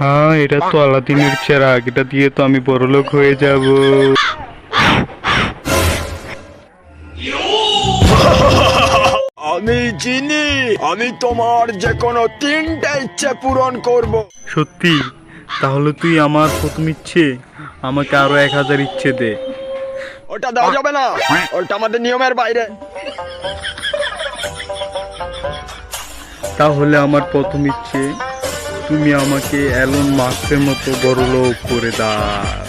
হ্যাঁ, এটা তো আলাদিনের চেরাগ, এটা দিয়ে তো আমি বড়লোক হয়ে যাব। আমি চিনি, আমি তোমার যে কোনো তিনটা ইচ্ছে পূরণ করব। সত্যি? তাহলে তুই আমার প্রথম ইচ্ছে আমাকে আরো 1000 ইচ্ছে দে। ওটা দেওয়া যাবে না, ওটা আমাদের নিয়মের বাইরে। তাহলে আমার প্রথম ইচ্ছে, তুমি আমাকে অ্যালন মাস্কের মতো বড়লোক করে দাও।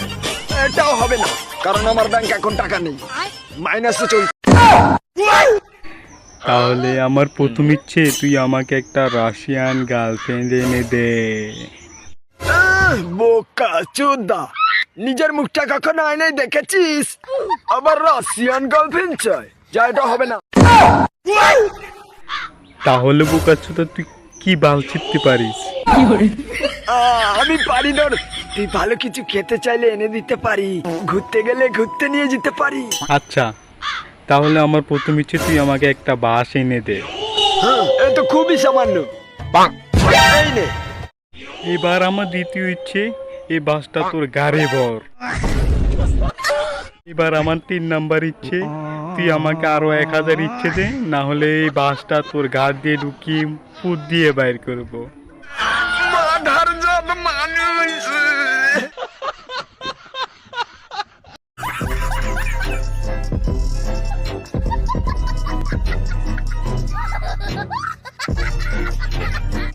এটাও হবে না, কারণ আমার ব্যাংক এখন টাকা নেই, মাইনাসে চলছে। তাহলে আমার প্রথম ইচ্ছে, তুই আমাকে একটা রাশিয়ান গার্লফ্রেন্ড এনে দে। বোকা চোদা, নিজের মুখটা কখনো আয়নায় দেখেছিস? আবার রাশিয়ান গার্লফ্রেন্ড চাই? যা, এটা হবে না। তাহলে বোকাচ্ছুতা, তুই কি বাল ছিপতে পারিস? আমি পারি না। তুই ভালো কিছু খেতে চাইলে এনে দিতে পারি, ঘুরতে গেলে ঘুরতে নিয়ে যেতে পারি। আচ্ছা, তাহলে আমার প্রথম ইচ্ছে, তুই আমাকে একটা বাস এনে দে। এ তো খুবই সামান্য। এই নে। এবার আমার দ্বিতীয় ইচ্ছে, এই বাসটা তোর গাড়ি ভর। এবার আমার 3 নাম্বার ইচ্ছে, তুই আমাকে আরো 1000 ইচ্ছে দে, না হলে এই বাসটা তোর গাড় দিয়ে ঢুকিয়ে পুত দিয়ে বাইর করবো।